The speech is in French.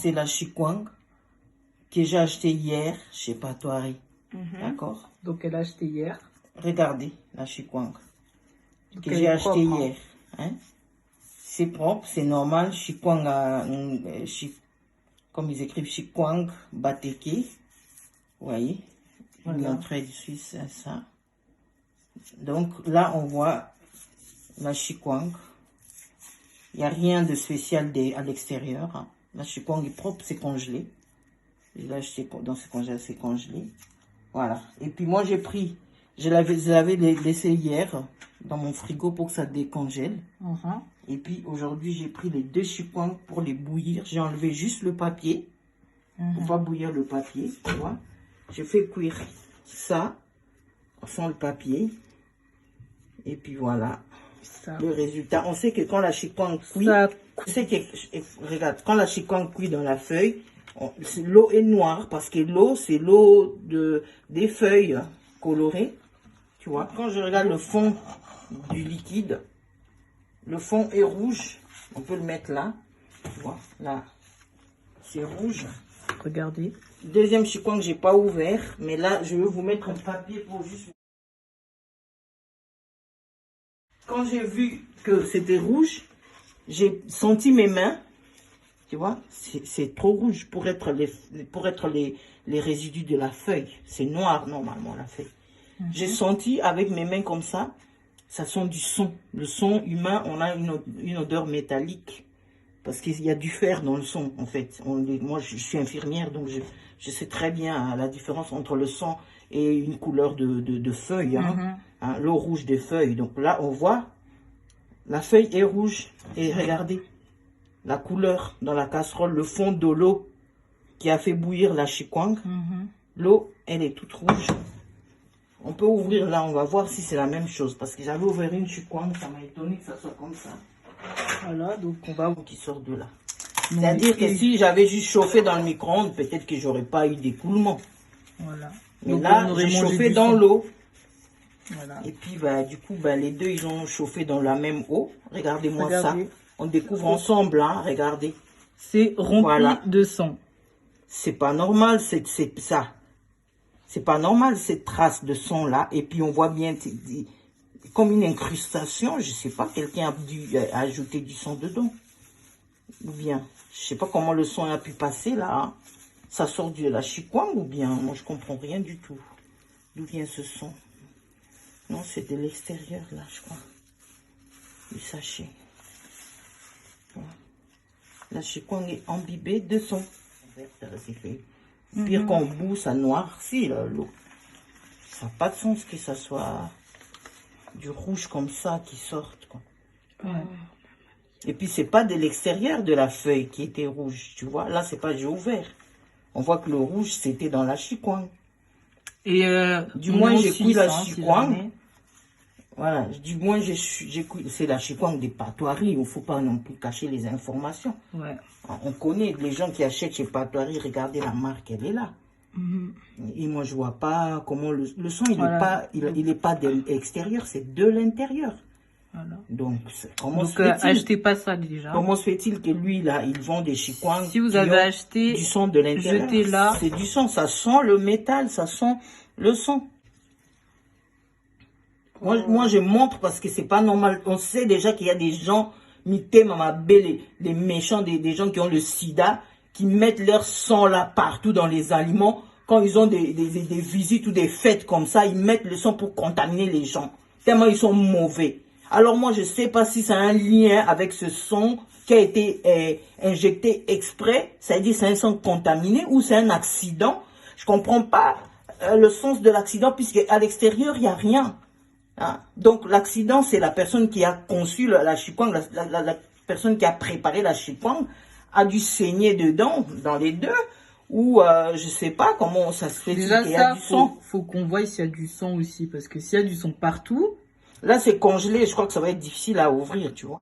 c'est la chikwang que j'ai acheté hier chez Patoari. D'accord? Donc, elle a acheté hier. Regardez la chikwang que elle j'ai est acheté propre, hier. Hein? C'est propre, c'est normal. Chikwang, comme ils écrivent, chikwang bateke. Vous voyez? Voilà. L'entrée du Suisse, c'est ça. Donc là, on voit la chikwang. Il n'y a rien de spécial à l'extérieur. Hein. La chikwang est propre, c'est congelé. Je l'ai acheté dans ce congèle, c'est congelé. Voilà. Et puis moi, j'ai pris, je l'avais laissé hier dans mon frigo pour que ça décongèle. Et puis aujourd'hui, j'ai pris les 2 chikwangs pour les bouillir. J'ai enlevé juste le papier. Pour pas bouillir le papier, tu vois. Je fais cuire ça sans le papier. Et puis voilà. Ça. Le résultat. On sait que quand la chikwang cuit, regarde, quand la chikwang cuit dans la feuille, l'eau est noire parce que l'eau, c'est l'eau des feuilles colorées. Tu vois, quand je regarde le fond du liquide, le fond est rouge. On peut le mettre là. Tu vois, là, c'est rouge. Regardez. Deuxième chikwang que j'ai pas ouvert, mais là, je vais vous mettre un papier pour juste... Quand j'ai vu que c'était rouge, j'ai senti mes mains. Tu vois, c'est trop rouge pour être les résidus de la feuille. C'est noir normalement la feuille. J'ai senti avec mes mains comme ça sent du son. Le son humain, on a une odeur métallique. Parce qu'il y a du fer dans le son en fait. Moi je suis infirmière donc je sais très bien la différence entre le son et une couleur de feuille. Hein, l'eau rouge des feuilles. Donc là on voit, la feuille est rouge. Et regardez. La couleur dans la casserole, le fond de l'eau qui a fait bouillir la chikwang. L'eau, elle est toute rouge. On peut ouvrir là, on va voir si c'est la même chose. Parce que j'avais ouvert une chikwang, ça m'a étonné que ça soit comme ça. Voilà, donc on va voir qui sort de là. C'est-à-dire que si j'avais juste chauffé dans le micro-ondes, peut-être que j'aurais pas eu d'écoulement. Voilà. Mais donc, là, j'ai chauffé dans l'eau. Voilà. Et puis, bah, du coup, bah, les deux, ils ont chauffé dans la même eau. Regardez-moi ça. On découvre ensemble, hein, regardez. C'est rempli de sang. C'est pas normal, c'est ça. C'est pas normal, cette trace de sang-là. Et puis, on voit bien, comme une incrustation, je sais pas, quelqu'un a dû ajouter du sang dedans. Ou bien, je sais pas comment le sang a pu passer, là. Hein. Ça sort de la chikwang ou bien, moi, je comprends rien du tout. D'où vient ce son? Non, c'est de l'extérieur, là, je crois. Du sachet. La chikwang est imbibée de son. Pire qu'on bout, ça noircit l'eau. Ça n'a pas de sens que ça soit du rouge comme ça qui sorte. Quoi. Et puis c'est pas de l'extérieur de la feuille qui était rouge, tu vois. Là, c'est pas j'ai ouvert. On voit que le rouge, c'était dans la chikwang. Et du moins, j'ai cuit la chikwang. Voilà, du moins, c'est la chikwang des Patoari. Il ne faut pas non plus cacher les informations. Ouais. On connaît les gens qui achètent chez Patoari. Regardez la marque, elle est là. Et moi, je ne vois pas comment le son, il n'est pas de l'extérieur, c'est de l'intérieur. Voilà. Donc, achetez pas ça déjà. Comment se fait-il que lui, là, il vend des chikwangs si vous avez acheté du son de l'intérieur? Jetez-la. C'est du son, ça sent le métal, ça sent le son. Moi, je montre parce que c'est pas normal. On sait déjà qu'il y a des gens, les méchants, des gens qui ont le sida, qui mettent leur sang là partout dans les aliments. Quand ils ont des visites ou des fêtes comme ça, ils mettent le sang pour contaminer les gens. Tellement ils sont mauvais. Alors moi, je sais pas si ça a un lien avec ce sang qui a été injecté exprès. C'est-à-dire c'est un sang contaminé ou c'est un accident. Je comprends pas le sens de l'accident puisque à l'extérieur, il n'y a rien. Hein? Donc, l'accident, c'est la personne qui a conçu la chikwang, la personne qui a préparé la chikwang a dû saigner dedans, dans les deux, ou je sais pas comment ça se fait qu'il y a du sang. Faut qu'on voie s'il y a du sang aussi, parce que s'il y a du sang partout... Là, c'est congelé, je crois que ça va être difficile à ouvrir, tu vois.